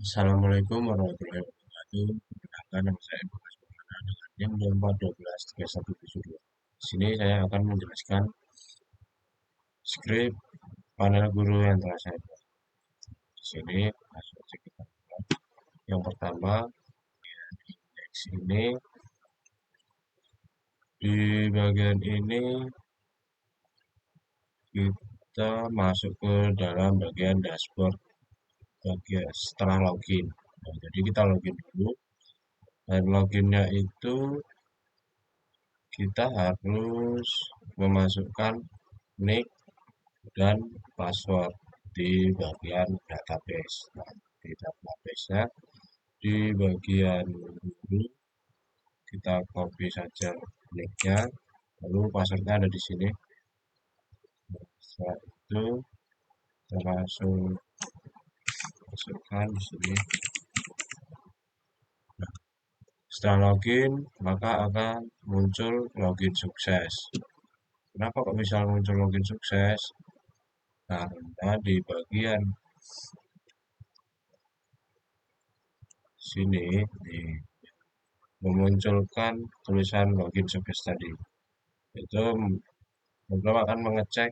Assalamualaikum warahmatullahi wabarakatuh. Perkenalkan nama saya Bagas Perdana dengan NIM 24123172. Di sini saya akan menjelaskan skrip panel guru yang telah saya buat. Di sini langsung saja kita buat. Yang pertama, indeks ini di bagian ini kita masuk ke dalam bagian dashboard setelah login. Nah, jadi kita login dulu. Dan loginnya itu kita harus memasukkan nick dan password di bagian database. Nah, di database-nya di bagian dulu kita copy saja nick-nya, lalu password-nya ada di sini. Setelah itu kita langsung masukkan di sini. Nah, setelah login maka akan muncul login sukses. Kenapa kok bisa muncul login sukses? Karena di bagian sini memunculkan tulisan login sukses tadi. Itu program akan mengecek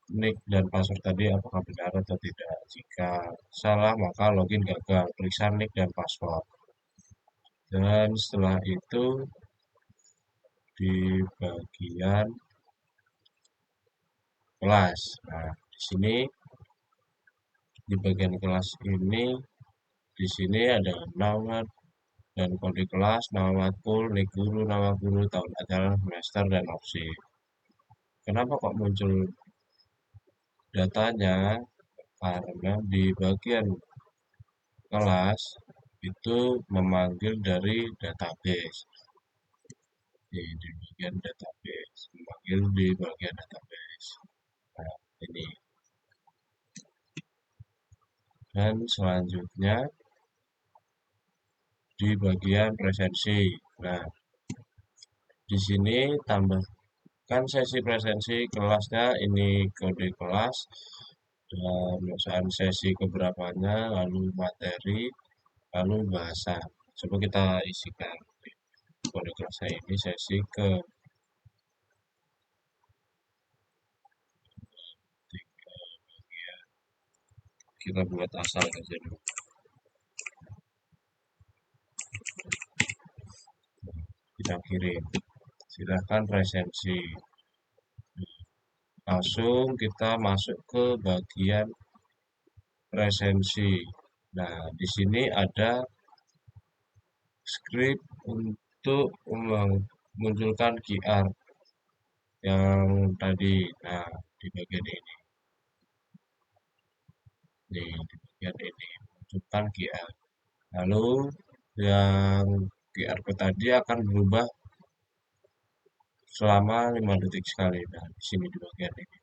nick dan password tadi apakah benar atau tidak. Jika salah maka login gagal. Periksa nick dan password. Dan setelah itu di bagian kelas. Nah, di sini di bagian kelas ini di sini ada nama dan kode kelas, nama matkul, nick guru, nama guru, tahun ajaran, semester, dan opsi. Kenapa kok muncul datanya? Karena di bagian kelas itu memanggil dari database. Di bagian database, memanggil di bagian database. Nah, ini. Dan selanjutnya di bagian presensi. Nah, di sini tambahkan sesi presensi kelasnya, ini kode kelas dan misalkan sesi keberapanya, lalu materi, lalu bahasa. Coba kita isikan kode kelasnya ini sesi ke 3 bagian. Kita buat asal saja dulu. Kita kirim. Silahkan presensi. Langsung kita masuk ke bagian presensi. Nah, di sini ada script untuk memunculkan QR yang tadi. Nah, di bagian ini. Nih, di bagian ini munculkan QR. Lalu yang QR code tadi akan berubah selama 5 detik sekali. Nah, di sini di bagian ini.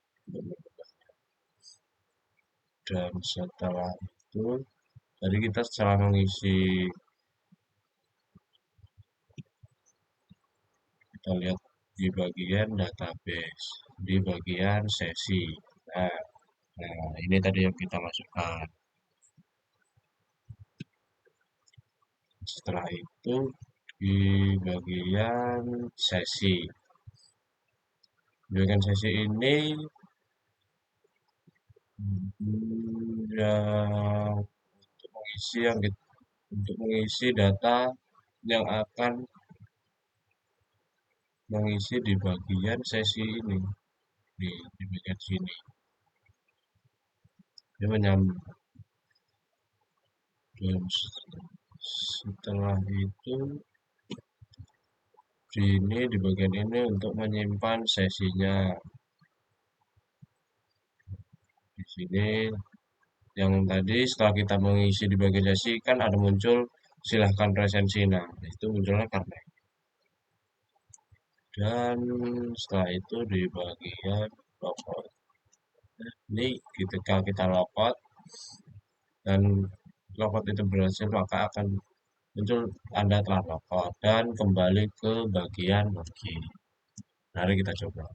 Dan setelah itu, tadi kita setelah mengisi, kita lihat di bagian database, di bagian sesi. Nah, ini tadi yang kita masukkan. Setelah itu di bagian sesi. Di bagian sesi ini yang untuk mengisi data yang akan mengisi di bagian sesi ini. Di bagian sini. Dia menyambung. Dan setelah itu di bagian ini untuk menyimpan sesinya. Di sini yang tadi setelah kita mengisi di bagian sesi kan ada muncul silahkan presensi. Nah, itu munculnya karena dan setelah itu di bagian logout. Ini ketika kita logout dan logout itu berhasil maka akan muncul tanda telah logout dan kembali ke bagian login. Mari kita coba.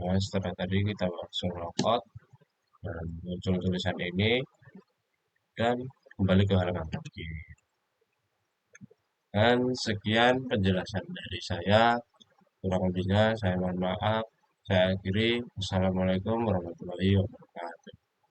Nah, setelah tadi kita langsung logout, dan muncul tulisan ini dan kembali ke halaman lagi. Dan sekian penjelasan dari saya, kurang lebihnya saya mohon maaf. Saya akhiri. Wassalamualaikum warahmatullahi wabarakatuh.